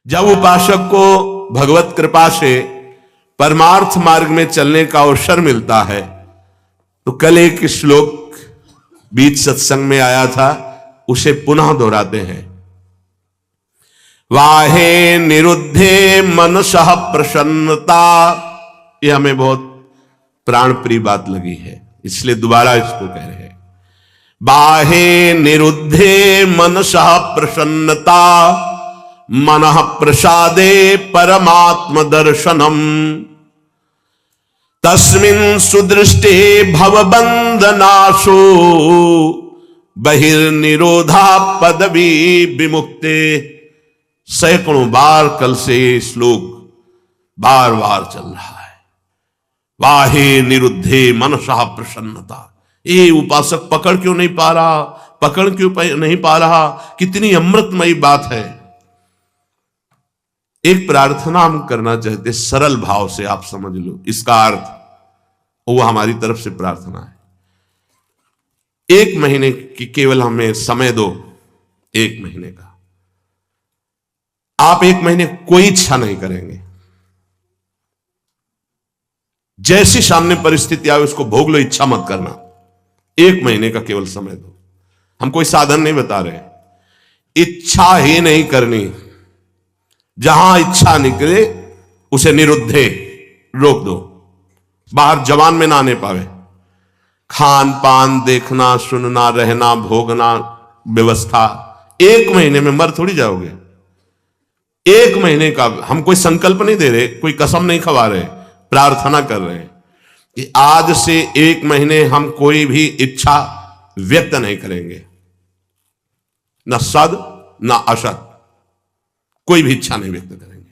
जब उपासक को भगवत कृपा से परमार्थ मार्ग में चलने का अवसर मिलता है, तो कल एक श्लोक बीच सत्संग में आया था, उसे पुनः दोहराते हैं। वाहे निरुद्धे मनसः प्रसन्नता, यह हमें बहुत प्राण प्रिय बात लगी है, इसलिए दोबारा इसको कह रहे हैं। बाहे निरुद्धे मनसः प्रसन्नता, मनः प्रसादे परमात्म दर्शनम, तस्मिन् सुदृष्टे भवबंधनाशो बहिर्निरोधा पदवी विमुक्ते। सैकड़ों बार कल से ये श्लोक बार बार चल रहा है। वाहे निरुद्धे मनसः प्रसन्नता। ये उपासक पकड़ क्यों नहीं पा रहा, पकड़ क्यों नहीं पा रहा? कितनी अमृतमयी बात है। एक प्रार्थना हम करना चाहते, सरल भाव से आप समझ लो इसका अर्थ, वो हमारी तरफ से प्रार्थना है। 1 महीने की केवल हमें समय दो, 1 महीने का। आप 1 महीने कोई इच्छा नहीं करेंगे, जैसी सामने परिस्थिति आए उसको भोग लो, इच्छा मत करना। 1 महीने का केवल समय दो। हम कोई साधन नहीं बता रहे, इच्छा ही नहीं करनी। जहां इच्छा निकले उसे निरुद्धे, रोक दो। बाहर जवान में ना आने पावे। खान पान देखना, सुनना, रहना, भोगना, व्यवस्था 1 महीने में मर थोड़ी जाओगे। 1 महीने का हम कोई संकल्प नहीं दे रहे, कोई कसम नहीं खवा रहे, प्रार्थना कर रहे हैं कि आज से 1 महीने हम कोई भी इच्छा व्यक्त नहीं करेंगे, न सद न असद, कोई भी इच्छा नहीं व्यक्त करेंगे।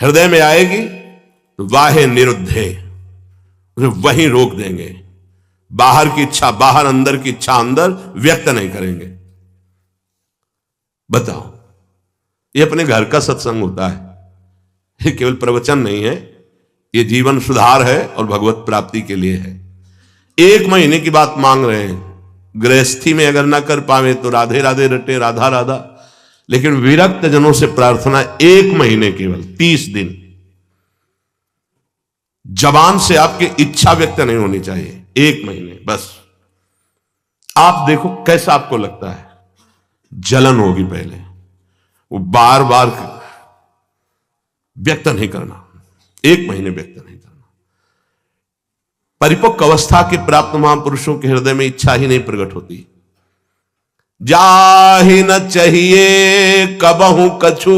हृदय में आएगी तो वाहे निरुद्धे, उसे वहीं रोक देंगे। बाहर की इच्छा बाहर, अंदर की इच्छा अंदर, व्यक्त नहीं करेंगे। बताओ, ये अपने घर का सत्संग होता है, ये केवल प्रवचन नहीं है, ये जीवन सुधार है और भगवत प्राप्ति के लिए है। 1 महीने की बात मांग रहे हैं। गृहस्थी में अगर ना कर पावे तो राधे राधे रटे, राधा राधा। लेकिन विरक्त जनों से प्रार्थना 1 महीने, केवल 30 दिन। जबान से आपकी इच्छा व्यक्त नहीं होनी चाहिए, 1 महीने बस। आप देखो कैसा आपको लगता है। जलन होगी पहले, वो बार बार व्यक्त नहीं करना, 1 महीने व्यक्त नहीं करना। परिपक्व अवस्था के प्राप्त महापुरुषों के हृदय में इच्छा ही नहीं प्रकट होती। जाहि न चाहिए कबहु कछु,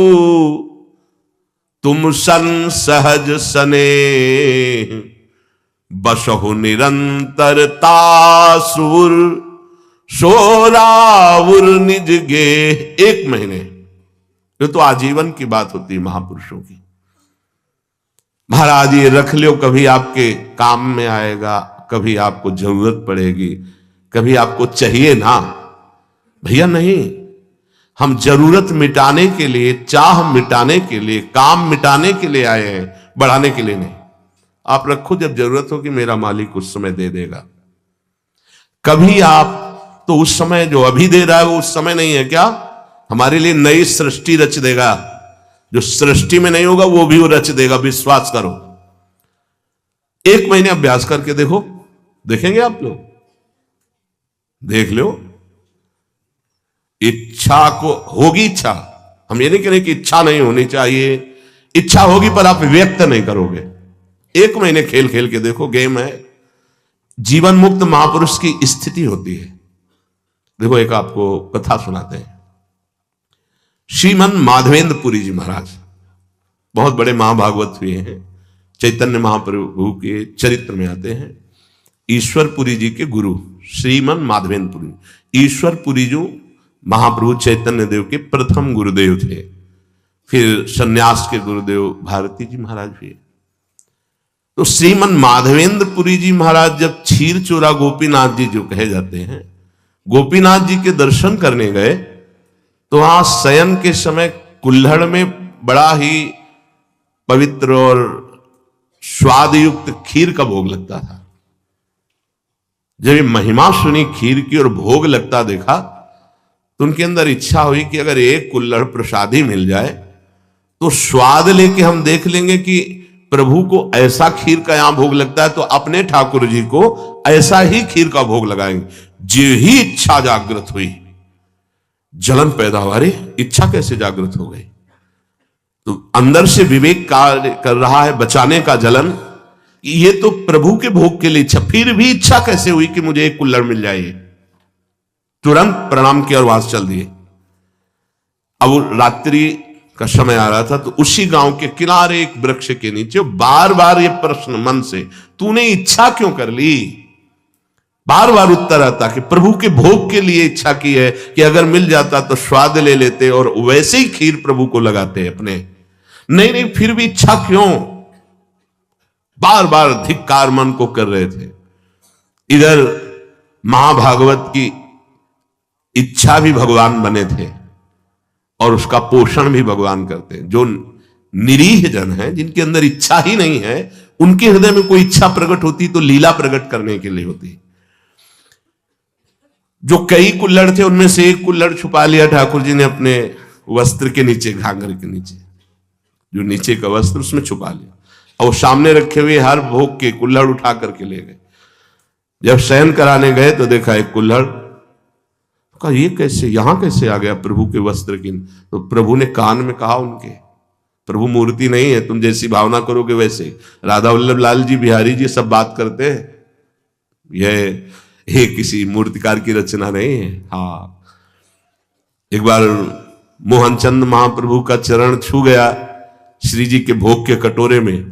तुम सन सहज सने, बसहु निरंतरता सुर, सोराउर निज गे। 1 महीने, ये तो आजीवन की बात होती है महापुरुषों की। महाराज ये रख लो, कभी आपके काम में आएगा, कभी आपको जरूरत पड़ेगी, कभी आपको चाहिए ना। भैया नहीं, हम जरूरत मिटाने के लिए, चाह मिटाने के लिए, काम मिटाने के लिए आए हैं, बढ़ाने के लिए नहीं। आप रखो, जब जरूरत हो कि मेरा मालिक उस समय दे देगा। कभी आप तो उस समय जो अभी दे रहा है वो उस समय नहीं है क्या? हमारे लिए नई सृष्टि रच देगा। जो सृष्टि में नहीं होगा वो भी वो रच देगा, विश्वास करो। 1 महीने अभ्यास करके देखो, देखेंगे आप लोग, देख लो। इच्छा को होगी, इच्छा, हम ये नहीं कह रहे कि इच्छा नहीं होनी चाहिए, इच्छा होगी पर आप व्यक्त नहीं करोगे। 1 महीने खेल खेल के देखो, गेम है। जीवन मुक्त महापुरुष की स्थिति होती है। देखो एक आपको कथा सुनाते हैं। श्रीमन माधवेंद्र पुरी जी महाराज बहुत बड़े महाभागवत हुए हैं, चैतन्य महाप्रभु के चरित्र में आते हैं। ईश्वरपुरी जी के गुरु श्रीमन माधवेंद्र पुरी। ईश्वरपुरी जो महाप्रभु चैतन्य देव के प्रथम गुरुदेव थे, फिर सन्यास के गुरुदेव भारती जी महाराज हुए। तो श्रीमन माधवेंद्र पुरी जी महाराज जब क्षीर चोरा गोपीनाथ जी जो कहे जाते हैं, गोपीनाथ जी के दर्शन करने गए तो वहां शयन के समय कुल्हड़ में बड़ा ही पवित्र और स्वाद युक्त खीर का भोग लगता था। जब ये महिमा सुनी खीर की और भोग लगता देखा तो उनके अंदर इच्छा हुई कि अगर एक कुल्हड़ प्रसादी मिल जाए तो स्वाद लेके हम देख लेंगे कि प्रभु को ऐसा खीर का यहां भोग लगता है, तो अपने ठाकुर जी को ऐसा ही खीर का भोग लगाएंगे। जो ही इच्छा जागृत हुई, जलन पैदा हुआ। अरे इच्छा कैसे जागृत हो गई? तो अंदर से विवेक कार्य कर रहा है, बचाने का जलन। ये तो प्रभु के भोग के लिए इच्छा, फिर भी इच्छा कैसे हुई कि मुझे एक कुल्हड़ मिल जाए? तुरंत प्रणाम किया और वहां से चल दिए। अब रात्रि का समय आ रहा था, तो उसी गांव के किनारे एक वृक्ष के नीचे बार बार ये प्रश्न मन से, तूने इच्छा क्यों कर ली? बार बार उत्तर आता कि प्रभु के भोग के लिए इच्छा की है, कि अगर मिल जाता तो स्वाद ले लेते और वैसे ही खीर प्रभु को लगाते अपने। नहीं नहीं, फिर भी इच्छा क्यों? बार बार धिक्कार मन को कर रहे थे। इधर महाभागवत की इच्छा भी भगवान बने थे और उसका पोषण भी भगवान करते हैं। जो निरीह जन है, जिनके अंदर इच्छा ही नहीं है, उनके हृदय में कोई इच्छा प्रकट होती तो लीला प्रकट करने के लिए होती। जो कई कुल्हड़ थे, उनमें से एक कुल्हड़ छुपा लिया ठाकुर जी ने अपने वस्त्र के नीचे, घाघर के नीचे, जो नीचे का वस्त्र उसमें छुपा लिया, और सामने रखे हुए हर भोग के कुल्हड़ उठा करके ले गए। जब शयन कराने गए तो देखा एक कुल्हड़, कहा ये कैसे, यहां कैसे आ गया प्रभु के वस्त्र की? तो प्रभु ने कान में कहा उनके, प्रभु मूर्ति नहीं है, तुम जैसी भावना करोगे वैसे। राधा वल्लभ लाल जी, बिहारी जी सब बात करते हैं, यह किसी मूर्तिकार की रचना नहीं है। हाँ, एक बार मोहनचंद महाप्रभु का चरण छू गया श्री जी के भोग के कटोरे में,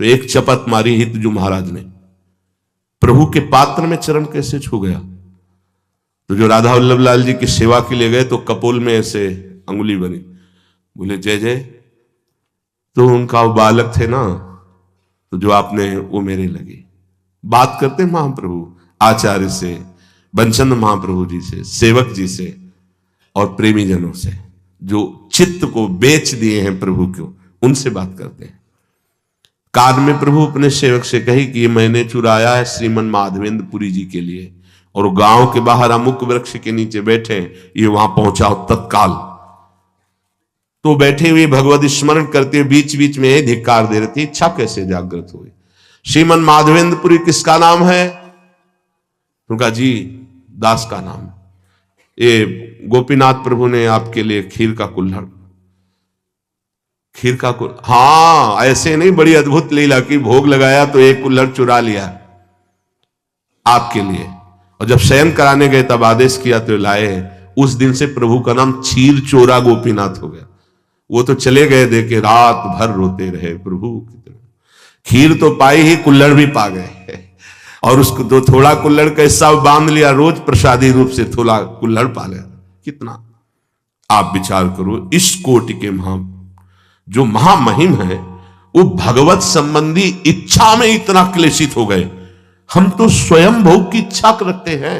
तो एक चपत मारी हितजू महाराज ने, प्रभु के पात्र में चरण कैसे छू गया? तो जो राधा वल्लभ लाल जी की सेवा के लिए गए, तो कपोल में ऐसे अंगुली बनी, बोले जय जय, तो उनका वो बालक थे ना, तो जो आपने वो मेरे लगे। बात करते महाप्रभु आचार्य से, बंचंद महाप्रभु जी से, सेवक जी से और प्रेमी जनों से, जो चित्त को बेच दिए हैं प्रभु को, उनसे बात करते हैं। कान में प्रभु अपने सेवक से कही कि ये मैंने चुराया है श्रीमन माधवेंद्र पुरी जी के लिए, और गांव के बाहर अमुक वृक्ष के नीचे बैठे, ये वहां पहुंचाओ तत्काल। तो बैठे हुए भगवत स्मरण करते हुए बीच बीच में धिक्कार दे रहे थे। इच्छा कैसे जागृत हुई? श्रीमन माधवेंद्रपुरी किसका नाम है? उनका जी दास का नाम। ये गोपीनाथ प्रभु ने आपके लिए खीर का कुल्हड़, हाँ ऐसे नहीं, बड़ी अद्भुत लीला की, भोग लगाया तो एक कुल्हड़ चुरा लिया आपके लिए, और जब शयन कराने गए तब आदेश किया तो लाए। उस दिन से प्रभु का नाम क्षीर चोरा गोपीनाथ हो गया। वो तो चले गए, देखे रात भर रोते रहे, प्रभु खीर तो पाई ही, कुल्हड़ भी पा गए, और उसको तो थोड़ा कुल्हड़ का हिस्सा बांध लिया, रोज प्रसादी रूप से थोड़ा कुल्हड़ पा लिया। कितना आप विचार करो, इस कोटि के जो महामहिम है, वो भगवत संबंधी इच्छा में इतना क्लेशित हो गए। हम तो स्वयं भोग की इच्छा रखते हैं।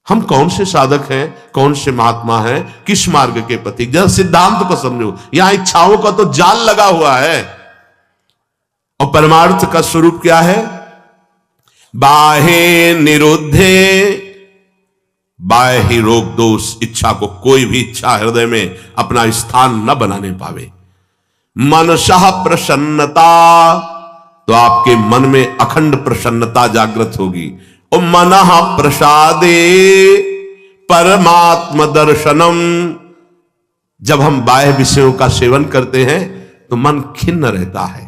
हम कौन से साधक हैं, कौन से महात्मा हैं, किस मार्ग के पति? जरा सिद्धांत को समझो, यहां इच्छाओं का तो जाल लगा हुआ है, और परमार्थ का स्वरूप क्या है? बाहे निरुद्धे, बाह्य रोग दोष, इच्छा को कोई भी इच्छा हृदय में अपना स्थान न बनाने पावे। मनसः प्रसन्नता, तो आपके मन में अखंड प्रसन्नता जागृत होगी। और मनः प्रसादे परमात्म दर्शनम, जब हम बाह्य विषयों का सेवन करते हैं तो मन खिन्न रहता है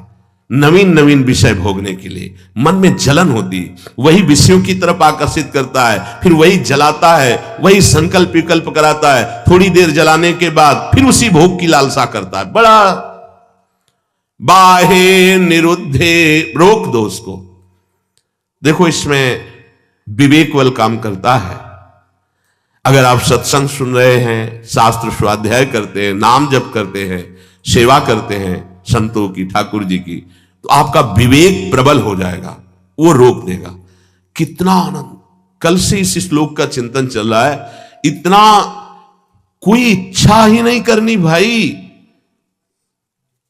नवीन नवीन विषय भोगने के लिए। मन में जलन होती, वही विषयों की तरफ आकर्षित करता है, फिर वही जलाता है, वही संकल्प विकल्प कराता है, थोड़ी देर जलाने के बाद फिर उसी भोग की लालसा करता है। बड़ा बाहे निरुद्धे, रोक दो उसको। देखो इसमें विवेक बल काम करता है। अगर आप सत्संग सुन रहे हैं, शास्त्र स्वाध्याय करते हैं, नाम जप करते हैं, सेवा करते हैं संतों की, ठाकुर जी की, तो आपका विवेक प्रबल हो जाएगा, वो रोक देगा। कितना आनंद! कल से इस श्लोक का चिंतन चल रहा है। इतना कोई इच्छा ही नहीं करनी भाई।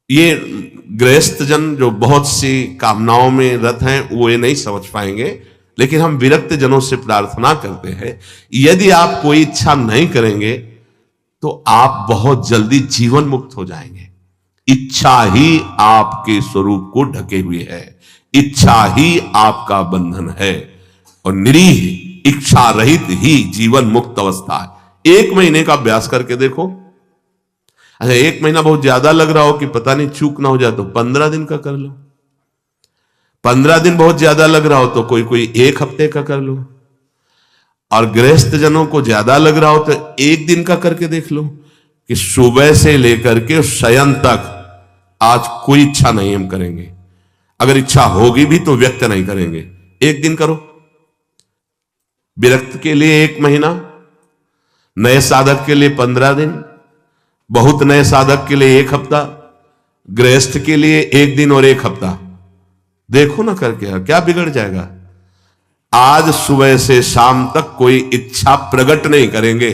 ये गृहस्थ जन जो बहुत सी कामनाओं में रत हैं, वो ये नहीं समझ पाएंगे, लेकिन हम विरक्त जनों से प्रार्थना करते हैं, यदि आप कोई इच्छा नहीं करेंगे तो आप बहुत जल्दी जीवन मुक्त हो जाएंगे। इच्छा ही आपके स्वरूप को ढके हुए है, इच्छा ही आपका बंधन है, और निरीह इच्छा रहित ही जीवन मुक्त अवस्था है। 1 महीने का अभ्यास करके देखो। अच्छा, 1 महीना बहुत ज्यादा लग रहा हो कि पता नहीं चूक ना हो जाए तो 15 दिन का कर लो। 15 दिन बहुत ज्यादा लग रहा हो तो कोई 1 हफ्ते का कर लो। और गृहस्थ जनों को ज्यादा लग रहा हो तो 1 दिन का करके देख लो कि सुबह से लेकर के शयन तक आज कोई इच्छा नहीं हम करेंगे। अगर इच्छा होगी भी तो व्यक्त नहीं करेंगे। 1 दिन करो। विरक्त के लिए 1 महीना, नए साधक के लिए 15 दिन, बहुत नए साधक के लिए 1 हफ्ता, गृहस्थ के लिए 1 दिन और 1 हफ्ता। देखो ना करके क्या बिगड़ जाएगा। आज सुबह से शाम तक कोई इच्छा प्रकट नहीं करेंगे।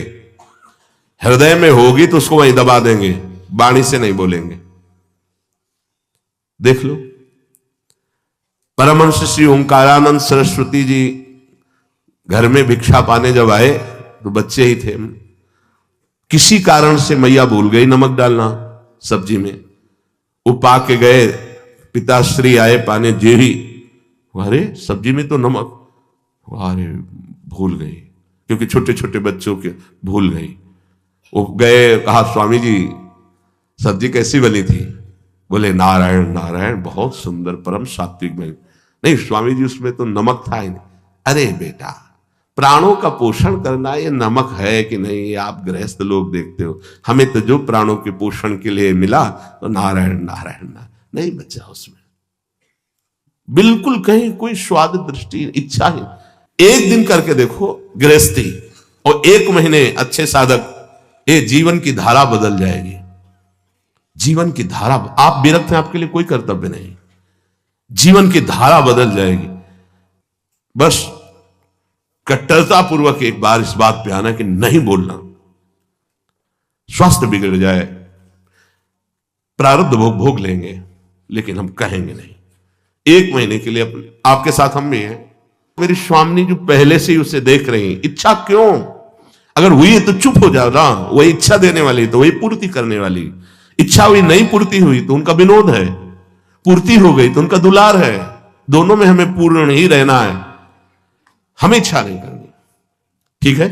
हृदय में होगी तो उसको वहीं दबा देंगे, वाणी से नहीं बोलेंगे। देख लो। परमहंस श्री ओंकारानंद सरस्वती जी घर में भिक्षा पाने जब आए तो बच्चे ही थे। किसी कारण से मैया भूल गई नमक डालना सब्जी में। वो पा के गए, पिताश्री आए पाने, जेही, अरे सब्जी में तो नमक, अरे भूल गई, क्योंकि छोटे छोटे बच्चों के भूल गई। वो गए, कहा स्वामी जी सब्जी कैसी बनी थी? बोले नारायण नारायण, बहुत सुंदर, परम सात्विक बनी। नहीं स्वामी जी उसमें तो नमक था ही नहीं। अरे बेटा, प्राणों का पोषण करना ये नमक है कि नहीं, ये आप गृहस्थ लोग देखते हो। हमें तो जो प्राणों के पोषण के लिए मिला तो नारायण नारायण नहीं बचा उसमें, बिल्कुल कहीं कोई स्वाद दृष्टि इच्छा ही। 1 दिन करके देखो गृहस्थी, और 1 महीने अच्छे साधक, ये जीवन की धारा बदल जाएगी। जीवन की धारा, आप विरक्त हैं, आपके लिए कोई कर्तव्य नहीं, जीवन की धारा बदल जाएगी। बस कट्टरता पूर्वक एक बार इस बात पे आना कि नहीं बोलना, स्वास्थ्य बिगड़ जाए, प्रारब्ध भोग लेंगे, लेकिन हम कहेंगे नहीं। 1 महीने के लिए आपके साथ हम भी हैं। मेरी स्वामी जो पहले से ही उसे देख रही, इच्छा क्यों? अगर हुई है तो चुप हो जाओ ना, वही इच्छा देने वाली तो वही पूर्ति करने वाली। इच्छा हुई, नहीं पूर्ति हुई तो उनका विनोद है, पूर्ति हो गई तो उनका दुलार है। दोनों में हमें पूर्ण ही रहना है, हमें इच्छा नहीं करनी। ठीक है,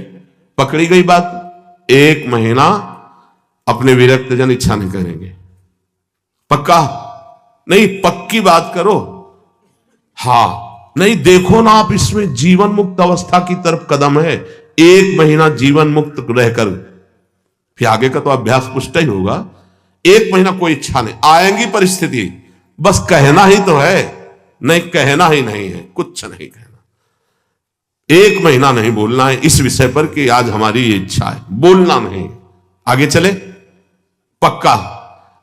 पकड़ी गई बात। 1 महीना अपने विरक्त जन इच्छा नहीं करेंगे। पक्का नहीं, पक्की बात करो। हां नहीं, देखो ना आप, इसमें जीवन मुक्त अवस्था की तरफ कदम है। 1 महीना जीवन मुक्त रहकर फिर आगे का तो अभ्यास पुष्ट ही होगा। 1 महीना कोई इच्छा नहीं, आएंगी परिस्थिति, बस कहना ही तो है, नहीं कहना ही नहीं है, कुछ नहीं कहना। 1 महीना नहीं बोलना है इस विषय पर कि आज हमारी ये इच्छा है, बोलना नहीं। आगे चले पक्का।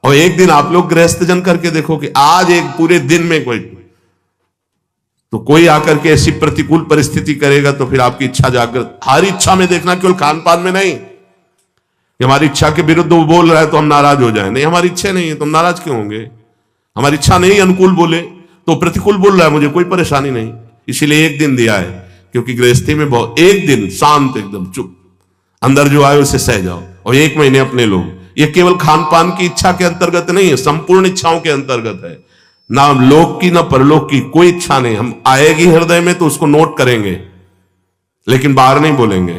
और 1 दिन आप लोग गृहस्थ जन करके देखो कि आज एक पूरे दिन में कोई आकर के ऐसी प्रतिकूल परिस्थिति करेगा तो फिर आपकी इच्छा जागृत। हर इच्छा में देखना, केवल खान पान में नहीं कि हमारी इच्छा के विरुद्ध वो बोल रहा है तो हम नाराज हो जाए। नहीं, हमारी इच्छा नहीं है तो हम नाराज क्यों होंगे? हमारी इच्छा नहीं अनुकूल बोले तो प्रतिकूल बोल रहा है, मुझे कोई परेशानी नहीं। इसीलिए 1 दिन दिया है, क्योंकि गृहस्थी में बहुत 1 दिन शांत, एकदम चुप, अंदर जो आए उसे सह जाओ। और 1 महीने अपने लोग, ये केवल खान पान की इच्छा के अंतर्गत नहीं है, संपूर्ण इच्छाओं के अंतर्गत है। ना लोक की ना परलोक की कोई इच्छा नहीं। हम आएगी हृदय में तो उसको नोट करेंगे, लेकिन बाहर नहीं बोलेंगे।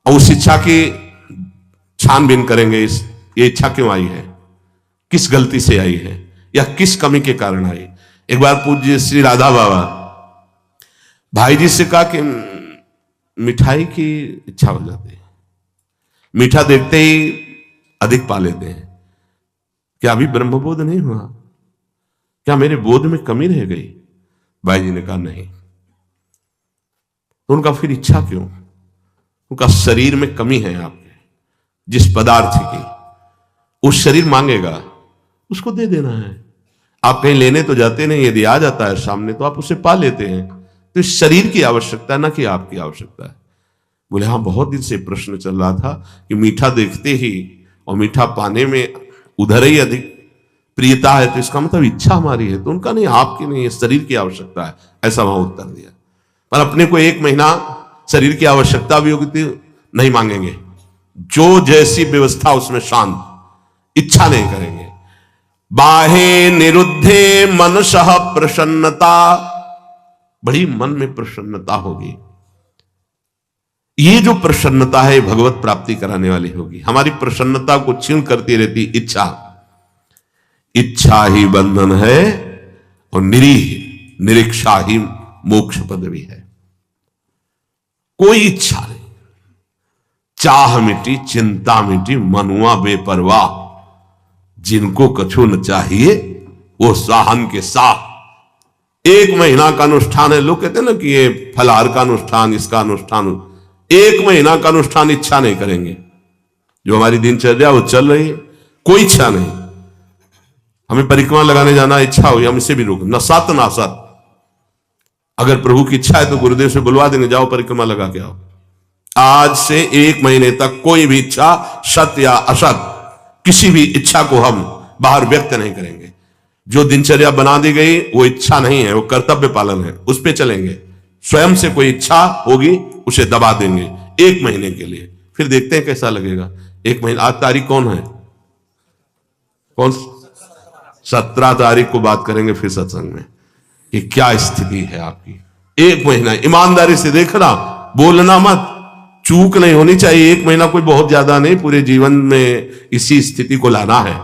और उस इच्छा की छानबीन करेंगे, ये इच्छा क्यों आई है, किस गलती से आई है, या किस कमी के कारण आई। एक बार पूज्य श्री राधा बाबा भाई जी से कहा कि मिठाई की इच्छा हो जाती है, मीठा देखते ही अधिक पा लेते हैं, क्या अभी ब्रह्मबोध नहीं हुआ? क्या मेरे बोध में कमी रह गई? भाई जी ने कहा नहीं। तो उनका फिर इच्छा क्यों? उनका शरीर में कमी है आपके, जिस पदार्थ की, उस शरीर मांगेगा, उसको दे देना है। आप कहीं लेने तो जाते नहीं, यदि आ जाता है सामने तो आप उसे पा लेते हैं। तो इस शरीर की आवश्यकता है, ना कि आपकी आवश्यकता है। बोले हाँ, बहुत दिन से प्रश्न चल रहा था कि मीठा देखते ही और मीठा पाने में उधर ही अधिक प्रियता है, तो इसका मतलब इच्छा हमारी है। तो उनका नहीं, आपकी नहीं है, शरीर की आवश्यकता है, ऐसा वहां उत्तर दिया। पर अपने को 1 महीना शरीर की आवश्यकता भी होगी तो नहीं मांगेंगे, जो जैसी व्यवस्था उसमें शांत, इच्छा नहीं करेंगे। बाहे निरुद्धे मनसः प्रसन्नता, बड़ी मन में प्रसन्नता होगी। ये जो प्रसन्नता है भगवत प्राप्ति कराने वाली होगी। हमारी प्रसन्नता को क्षीण करती रहती इच्छा। इच्छा ही बंधन है और निरीक्षा ही मोक्ष पदवी है। कोई इच्छा नहीं, चाह मिटी चिंता मिटी, मनुआ बेपरवाह, जिनको कछु न चाहिए वो साहन के साथ। 1 महीना का अनुष्ठान है, लोग कहते हैं ना कि ये फलाहार का अनुष्ठान, इसका अनुष्ठान, 1 महीना का अनुष्ठान इच्छा नहीं करेंगे। जो हमारी दिनचर्या वो चल रही है, कोई इच्छा नहीं। हमें परिक्रमा लगाने जाना इच्छा हुई, हम इसे भी रोक, न सत ना असत। अगर प्रभु की इच्छा है तो गुरुदेव से बुलवा देंगे, जाओ परिक्रमा लगा के आओ। आज से 1 महीने तक कोई भी इच्छा, सत या असत, किसी भी इच्छा को हम बाहर व्यक्त नहीं करेंगे। जो दिनचर्या बना दी गई वो इच्छा नहीं है, वो कर्तव्य पालन है, उस पे चलेंगे। स्वयं से कोई इच्छा होगी उसे दबा देंगे 1 महीने के लिए, फिर देखते हैं कैसा लगेगा। 1 महीना, आज तारीख कौन है, कौन 17 तारीख को बात करेंगे फिर सत्संग में कि क्या स्थिति है आपकी। 1 महीना ईमानदारी से देखना, बोलना मत, चूक नहीं होनी चाहिए। 1 महीना कोई बहुत ज्यादा नहीं, पूरे जीवन में इसी स्थिति को लाना है।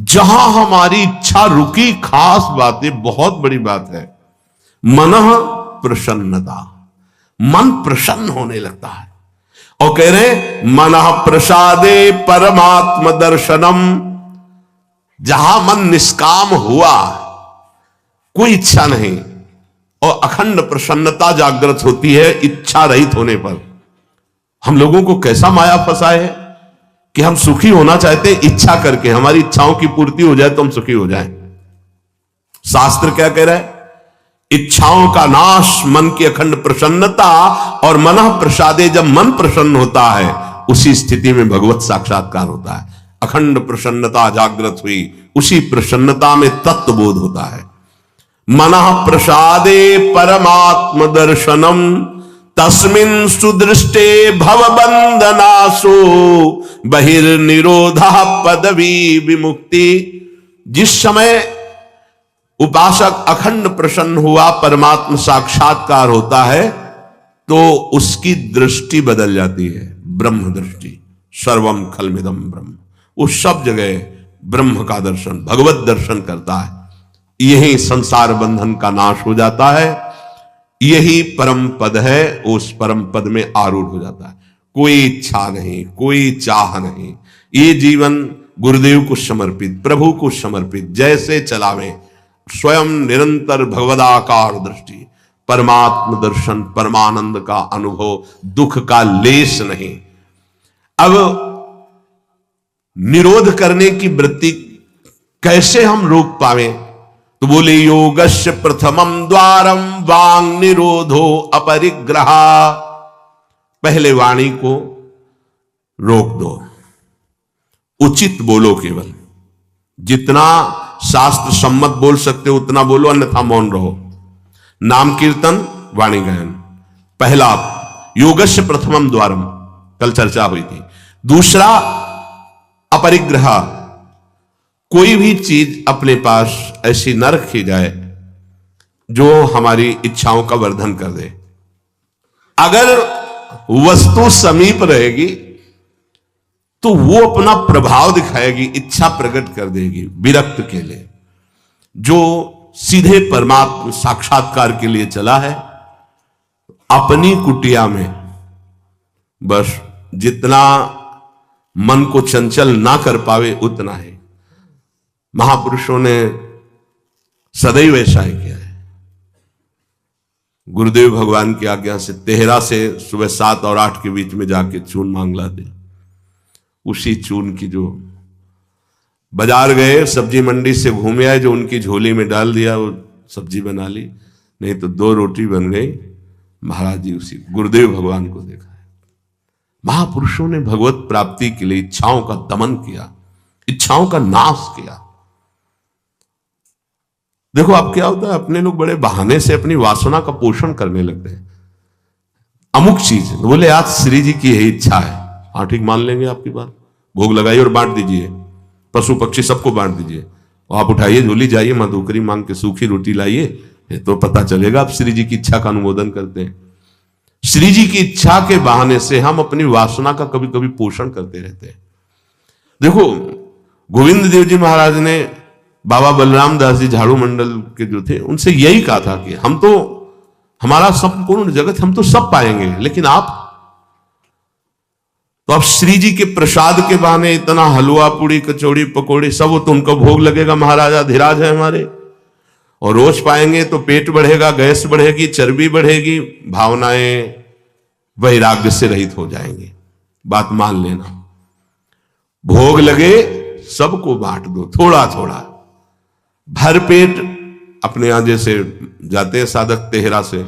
जहां हमारी इच्छा रुकी, खास बात है, बहुत बड़ी बात है, मनः प्रसन्नता, मन प्रसन्न होने लगता है। और कह रहे मनः प्रसादे परमात्म दर्शनम, जहां मन निष्काम हुआ, कोई इच्छा नहीं, और अखंड प्रसन्नता जागृत होती है इच्छा रहित होने पर। हम लोगों को कैसा माया फंसा है कि हम सुखी होना चाहते हैं इच्छा करके, हमारी इच्छाओं की पूर्ति हो जाए तो हम सुखी हो जाएं। शास्त्र क्या कह रहा है, इच्छाओं का नाश, मन की अखंड प्रसन्नता, और मनः प्रसादे, जब मन प्रसन्न होता है उसी स्थिति में भगवत साक्षात्कार होता है। अखंड प्रसन्नता जागृत हुई, उसी प्रसन्नता में तत्वबोध होता है। मनः प्रसादे परमात्म दर्शनम तस्मिन् सुदृष्टे भवबंधनासो बहिर्निरोधा पदवी विमुक्ति। जिस समय उपासक अखंड प्रसन्न हुआ, परमात्म साक्षात्कार होता है, तो उसकी दृष्टि बदल जाती है, ब्रह्म दृष्टि। सर्वम खलमिदम ब्रह्म, उस सब जगह ब्रह्म का दर्शन, भगवत दर्शन करता है। यही संसार बंधन का नाश हो जाता है, यही परम पद है, उस परम पद में आरूढ़ हो जाता है। कोई इच्छा नहीं, कोई चाह नहीं, ये जीवन गुरुदेव को समर्पित, प्रभु को समर्पित, जैसे चलावे, स्वयं निरंतर भगवदाकार दृष्टि, परमात्म दर्शन, परमानंद का अनुभव, दुख का लेश नहीं। अब निरोध करने की वृत्ति कैसे हम रोक पावे, तो बोले योगस्य प्रथमम द्वारम वांग निरोधो अपरिग्रह। पहले वाणी को रोक दो, उचित बोलो, केवल जितना शास्त्र सम्मत बोल सकते हो उतना बोलो, अन्यथा मौन रहो। नाम कीर्तन, वाणी गायन, पहला योगस्य प्रथमम द्वारम, कल चर्चा हुई थी। दूसरा अपरिग्रह, कोई भी चीज अपने पास ऐसी न रखी जाए जो हमारी इच्छाओं का वर्धन कर दे। अगर वस्तु समीप रहेगी तो वो अपना प्रभाव दिखाएगी, इच्छा प्रकट कर देगी विरक्त के लिए। जो सीधे परमात्मा साक्षात्कार के लिए चला है, अपनी कुटिया में बस जितना मन को चंचल ना कर पावे उतना है। महापुरुषों ने सदैव ऐसा ही किया है। गुरुदेव भगवान की आज्ञा से तेहरा से सुबह 7 और 8 के बीच में जाके चून मांग लाते। उसी चून की जो बाजार गए, सब्जी मंडी से घूमे आए, जो उनकी झोली में डाल दिया, वो सब्जी बना ली, नहीं तो 2 रोटी बन गई। महाराज जी उसी गुरुदेव भगवान को देखा है। महापुरुषों ने भगवत प्राप्ति के लिए इच्छाओं का दमन किया, इच्छाओं का नाश किया। देखो अब क्या होता है, अपने लोग बड़े बहाने से अपनी वासना का पोषण करने लगते हैं। अमुक चीज बोले आज श्री जी की यही इच्छा है, हाँ ठीक मान लेंगे आपकी बात, भोग लगाइए और बांट दीजिए, पशु पक्षी सबको बांट दीजिए। आप उठाइए झोली, जाइए मां धोकरी मांग के सूखी रोटी लाइए, तो पता चलेगा आप श्री जी की इच्छा का अनुमोदन करते हैं। श्री जी की इच्छा के बहाने से हम अपनी वासना का कभी कभी पोषण करते रहते हैं। देखो, गोविंद देव जी महाराज ने बाबा बलराम दास जी झाड़ू मंडल के जो थे उनसे यही कहा था कि हम तो, हमारा संपूर्ण जगत, हम तो सब पाएंगे, लेकिन आप तो अब श्री जी के प्रसाद के बहाने इतना हलवा पूड़ी कचौड़ी पकौड़ी सब, तो उनको भोग लगेगा, महाराजा धीराज है हमारे, और रोज पाएंगे तो पेट बढ़ेगा, गैस बढ़ेगी, चर्बी बढ़ेगी, भावनाएं वैराग्य से रहित हो जाएंगी। बात मान लेना, भोग लगे सबको बांट दो, थोड़ा थोड़ा, भर पेट। अपने यहां जैसे जाते हैं साधक तेहरा से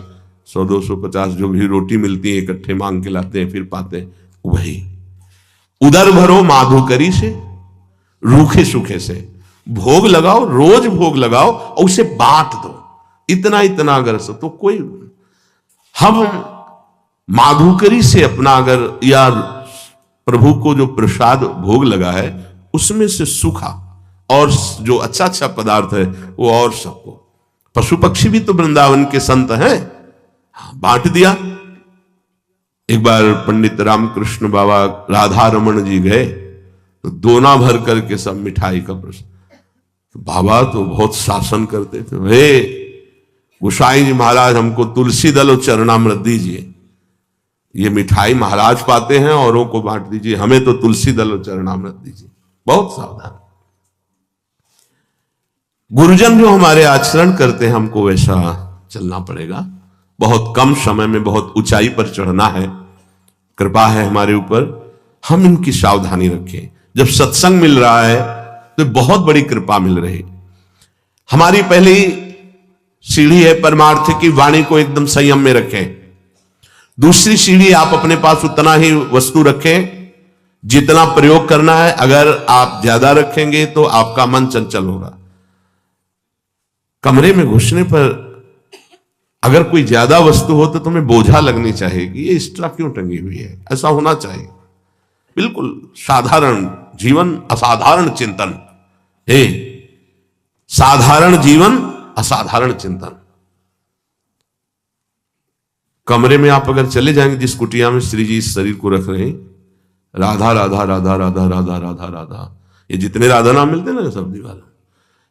100-250 जो भी रोटी मिलती है इकट्ठे मांग के लाते हैं, फिर पाते हैं, वही उदर भरो माधुकरी से, रूखे सूखे से भोग लगाओ, रोज भोग लगाओ और उसे बांट दो, इतना इतना अगर सो तो कोई, हम माधुकरी से अपना अगर, या प्रभु को जो प्रसाद भोग लगा है उसमें से सूखा और जो अच्छा अच्छा पदार्थ है वो और सबको, पशु पक्षी भी तो वृंदावन के संत हैं, बांट दिया। एक बार पंडित रामकृष्ण बाबा राधा रमन जी गए तो दोना भर करके सब मिठाई का प्रसाद, तो बाबा तो बहुत शासन करते थे, हे गोसाई जी महाराज हमको तुलसी दल और चरणामृत दीजिए, ये मिठाई महाराज पाते हैं औरों को बांट दीजिए, हमें तो तुलसी दल और चरणामृत दीजिए। बहुत सावधान। गुरुजन जो हमारे आचरण करते हैं हमको वैसा चलना पड़ेगा। बहुत कम समय में बहुत ऊंचाई पर चढ़ना है, कृपा है हमारे ऊपर, हम इनकी सावधानी रखें। जब सत्संग मिल रहा है तो बहुत बड़ी कृपा मिल रही। हमारी पहली सीढ़ी है परमार्थ की वाणी को एकदम संयम में रखें। दूसरी सीढ़ी, आप अपने पास उतना ही वस्तु रखें जितना प्रयोग करना है। अगर आप ज्यादा रखेंगे तो आपका मन चंचल होगा। कमरे में घुसने पर अगर कोई ज्यादा वस्तु हो तो तुम्हें बोझा लगनी चाहिए कि ये एक्स्ट्रा क्यों टंगी हुई है, ऐसा होना चाहिए। बिल्कुल साधारण जीवन, असाधारण चिंतन। हे साधारण जीवन, असाधारण चिंतन। कमरे में आप अगर चले जाएंगे जिस कुटिया में श्री जी इस शरीर को रख रहे हैं, राधा राधा राधा राधा राधा राधा राधा, ये जितने राधा नाम मिलते हैं ना सब दीवार,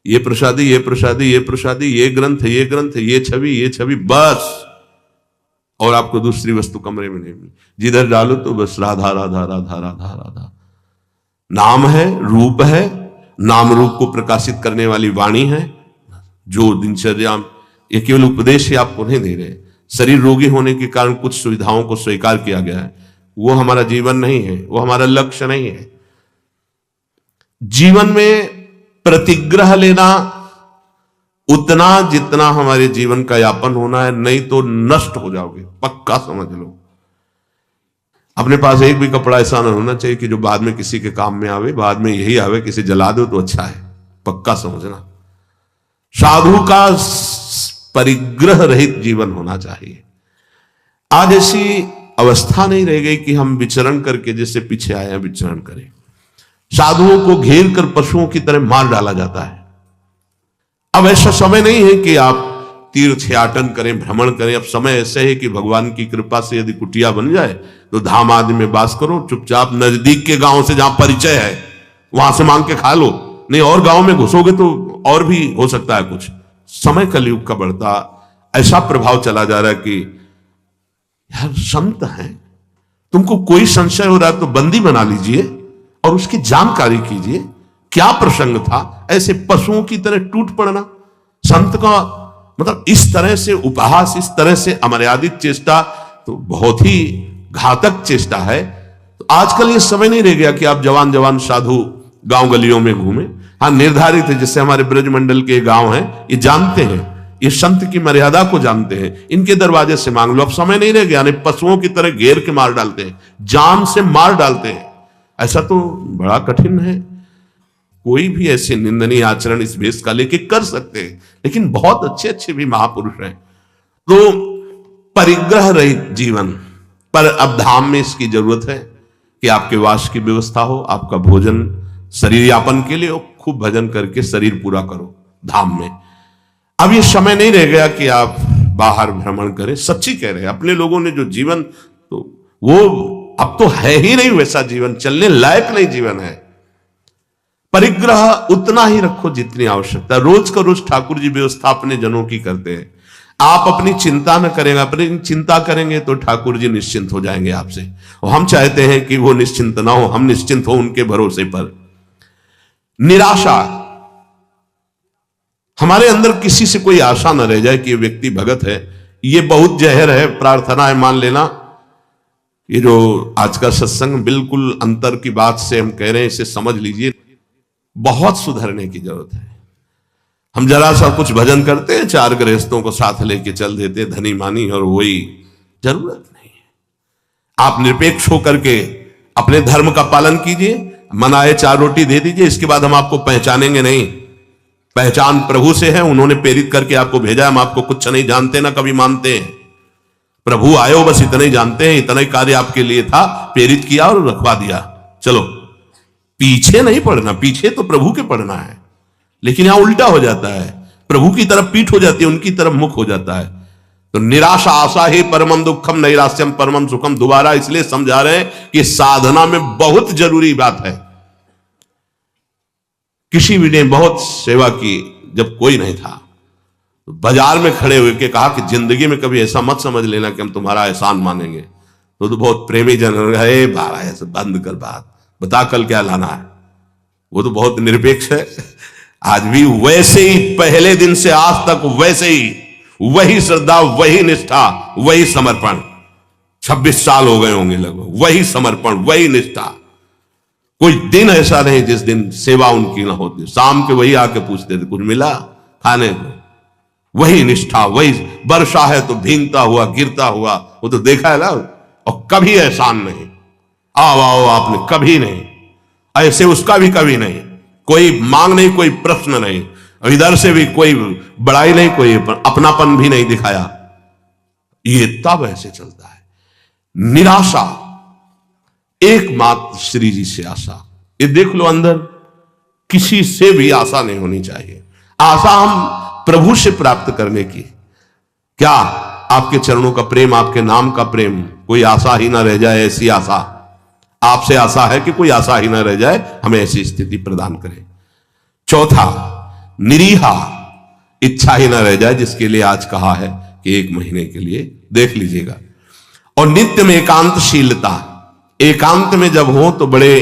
ये प्रसादी, ये प्रसादी, ये प्रसादी, ये ग्रंथ, ये ग्रंथ, ये छवि, ये छवि, बस। और आपको दूसरी वस्तु कमरे में नहीं मिली। जिधर डालो तो बस राधा राधा राधा राधा राधा। नाम है, रूप है, नाम रूप को प्रकाशित करने वाली वाणी है। जो दिनचर्या, ये केवल उपदेश ही आपको नहीं दे रहे। शरीर रोगी होने के कारण कुछ सुविधाओं को स्वीकार किया गया है, वो हमारा जीवन नहीं है, वो हमारा लक्ष्य नहीं है। जीवन में प्रतिग्रह लेना उतना जितना हमारे जीवन का यापन होना है, नहीं तो नष्ट हो जाओगे, पक्का समझ लो। अपने पास एक भी कपड़ा ऐसा ना होना चाहिए कि जो बाद में किसी के काम में आवे, बाद में यही आवे किसी जला दो तो अच्छा है, पक्का समझना। साधु का परिग्रह रहित जीवन होना चाहिए। आज ऐसी अवस्था नहीं रह गई कि हम विचरण करके जैसे पीछे आए हैं विचरण करें। साधुओं को घेर कर पशुओं की तरह मार डाला जाता है। अब ऐसा समय नहीं है कि आप तीर्थयाटन करें, भ्रमण करें। अब समय ऐसे है कि भगवान की कृपा से यदि कुटिया बन जाए तो धाम आदि में वास करो, चुपचाप नजदीक के गांव से जहां परिचय है वहां से मांग के खा लो। नहीं और गांव में घुसोगे तो और भी हो सकता है कुछ। समय कलयुग का बढ़ता ऐसा प्रभाव चला जा रहा है कि यार संत हैं, तुमको कोई संशय हो रहा है तो बंदी बना लीजिए और उसकी जानकारी कीजिए क्या प्रसंग था। ऐसे पशुओं की तरह टूट पड़ना संत का मतलब इस तरह से उपहास, इस तरह से अमर्यादित चेष्टा तो बहुत ही घातक चेष्टा है। तो आजकल ये समय नहीं रह गया कि आप जवान जवान साधु गांव गलियों में घूमे। हाँ, निर्धारित है, जैसे हमारे ब्रज मंडल के गांव हैं, ये जानते हैं, ये संत की मर्यादा को जानते हैं, इनके दरवाजे से मांग लो। अब समय नहीं रह गया, पशुओं की तरह घेर के मार डालते हैं, जान से मार डालते हैं। ऐसा तो बड़ा कठिन है। कोई भी ऐसे निंदनीय आचरण इस भेष का लेके कर सकते हैं, लेकिन बहुत अच्छे अच्छे भी महापुरुष हैं। तो परिग्रह रहित जीवन पर अब धाम में इसकी जरूरत है कि आपके वास की व्यवस्था हो, आपका भोजन शरीर यापन के लिए हो, खूब भजन करके शरीर पूरा करो धाम में। अब ये समय नहीं रह गया कि आप बाहर भ्रमण करें। सच्ची कह रहे हैं, अपने लोगों ने जो जीवन, तो वो अब तो है ही नहीं वैसा जीवन, चलने लायक नहीं जीवन है। परिग्रह उतना ही रखो जितनी आवश्यकता। रोज का रोज ठाकुर जी व्यवस्था अपने जनों की करते हैं। आप अपनी चिंता न करेंगे, अपनी चिंता करेंगे तो ठाकुर जी निश्चिंत हो जाएंगे आपसे। और हम चाहते हैं कि वो निश्चिंत ना हो, हम निश्चिंत हो उनके भरोसे पर। निराशा, हमारे अंदर किसी से कोई आशा न रह जाए कि ये व्यक्ति भगत है, ये बहुत जहर है। प्रार्थना है, मान लेना ये जो आज का सत्संग बिल्कुल अंतर की बात से हम कह रहे हैं, इसे समझ लीजिए। बहुत सुधरने की जरूरत है। हम जरा सा कुछ भजन करते हैं, 4 गृहस्थों को साथ लेके चल देते, धनी मानी, और वही जरूरत नहीं है। आप निरपेक्ष होकर के अपने धर्म का पालन कीजिए, मनाए 4 रोटी दे दीजिए, इसके बाद हम आपको पहचानेंगे नहीं। पहचान प्रभु से है, उन्होंने प्रेरित करके आपको भेजा। हम आपको कुछ नहीं जानते, ना कभी मानते हैं। प्रभु आयो बस इतना ही जानते हैं, इतना ही कार्य आपके लिए था, प्रेरित किया और रखवा दिया। चलो, पीछे नहीं पड़ना, पीछे तो प्रभु के पड़ना है। लेकिन यहां उल्टा हो जाता है, प्रभु की तरफ पीठ हो जाती है, उनकी तरफ मुख हो जाता है। तो निराशा आशा ही परमम दुखम नैराश्यम परमम सुखम, दोबारा इसलिए समझा रहे हैं कि साधना में बहुत जरूरी बात है। किसी भी ने बहुत सेवा की, जब कोई नहीं था तो बाजार में खड़े हुए के कहा कि जिंदगी में कभी ऐसा मत समझ लेना कि हम तुम्हारा एहसान मानेंगे। तो बहुत प्रेमी जन है, बारा ऐसे बंद कर बात, बता कल क्या लाना है। वो तो बहुत निरपेक्ष है। आज भी वैसे ही, पहले दिन से आज तक वैसे ही, वही श्रद्धा, वही निष्ठा, वही समर्पण। 26 साल हो गए होंगे लगभग, वही समर्पण, वही निष्ठा। कोई दिन ऐसा नहीं जिस दिन सेवा उनकी ना होती। शाम के वही आके पूछते थे कुछ मिला खाने को, वही निष्ठा, वही। वर्षा है तो भींगता हुआ, गिरता हुआ, वो तो देखा है ना। और कभी एहसान नहीं, आओ आओ आपने, कभी नहीं। ऐसे उसका भी कभी नहीं, कोई मांग नहीं, कोई प्रश्न नहीं, और इधर से भी कोई बड़ाई नहीं, कोई अपनापन भी नहीं दिखाया। ये तब ऐसे चलता है। निराशा, एकमात्र श्री जी से आशा। ये देख लो, अंदर किसी से भी आशा नहीं होनी चाहिए। आशा हम प्रभु से प्राप्त करने की। क्या आपके चरणों का प्रेम, आपके नाम का प्रेम, कोई आशा ही ना रह जाए, ऐसी आशा आपसे आशा है कि कोई आशा ही ना रह जाए, हमें ऐसी स्थिति प्रदान करें। चौथा, निरीहा, इच्छा ही ना रह जाए, जिसके लिए आज कहा है कि 1 महीने के लिए देख लीजिएगा। और नित्य में एकांतशीलता, एकांत में जब हो तो बड़े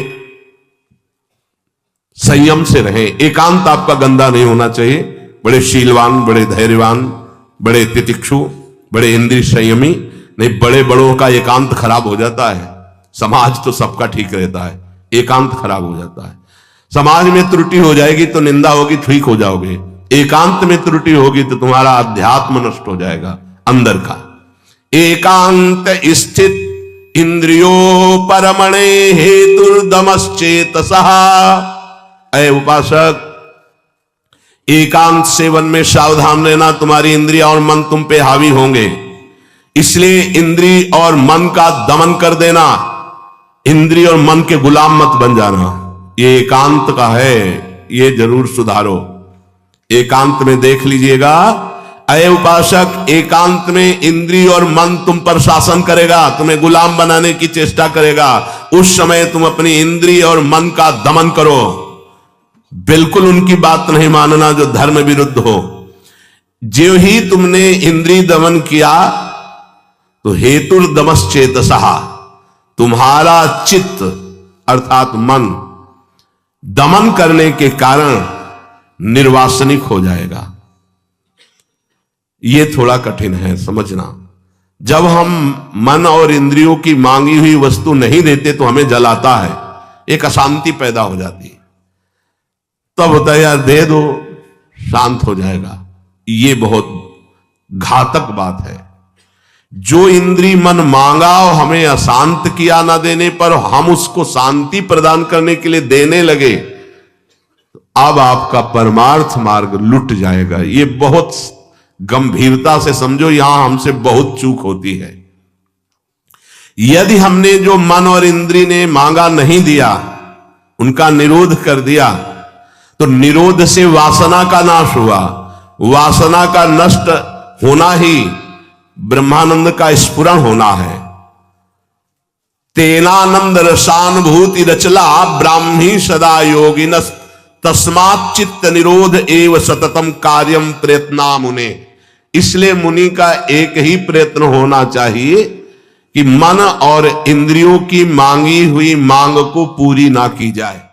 संयम से रहें। एकांत आपका गंदा नहीं होना चाहिए। बड़े शीलवान, बड़े धैर्यवान, बड़े तितिक्षु, बड़े इंद्रिय संयमी नहीं। बड़े बड़ों का एकांत खराब हो जाता है। समाज तो सबका ठीक रहता है, एकांत खराब हो जाता है। समाज में त्रुटि हो जाएगी तो निंदा होगी, ठीक हो जाओगे। एकांत में त्रुटि होगी तो तुम्हारा अध्यात्म नष्ट हो जाएगा अंदर का। एकांत स्थित इंद्रियों परमणे हेतुर्दमश्चेतसः। अय उपासक, एकांत सेवन में सावधान रहना, तुम्हारी इंद्रिया और मन तुम पे हावी होंगे। इसलिए इंद्रिय और मन का दमन कर देना, इंद्रिय और मन के गुलाम मत बन जाना। ये एकांत का है, ये जरूर सुधारो। एकांत में देख लीजिएगा, अय उपासक, एकांत में इंद्रिय और मन तुम पर शासन करेगा, तुम्हें गुलाम बनाने की चेष्टा करेगा। उस समय तुम अपनी इंद्रिय और मन का दमन करो। बिल्कुल उनकी बात नहीं मानना जो धर्म विरुद्ध हो। जो ही तुमने इंद्रिय दमन किया तो हेतुर्दमश्चेतसः, तुम्हारा चित्त अर्थात मन दमन करने के कारण निर्वासनिक हो जाएगा। यह थोड़ा कठिन है समझना। जब हम मन और इंद्रियों की मांगी हुई वस्तु नहीं देते तो हमें जलाता है, एक अशांति पैदा हो जाती है। तब होता है यार दे दो, शांत हो जाएगा। ये बहुत घातक बात है। जो इंद्री मन मांगा और हमें अशांत किया ना देने पर हम उसको शांति प्रदान करने के लिए देने लगे, अब आपका परमार्थ मार्ग लुट जाएगा। ये बहुत गंभीरता से समझो, यहां हमसे बहुत चूक होती है। यदि हमने जो मन और इंद्री ने मांगा नहीं दिया, उनका निरोध कर दिया, तो निरोध से वासना का नाश हुआ, वासना का नष्ट होना ही ब्रह्मानंद का स्फुरण होना है। तेनानंद रसानुभूति रचला ब्राह्मी सदा योगिनस तस्मात् चित्त निरोध एव सततम कार्यम प्रयत्ना मुने। इसलिए मुनि का एक ही प्रयत्न होना चाहिए कि मन और इंद्रियों की मांगी हुई मांग को पूरी ना की जाए।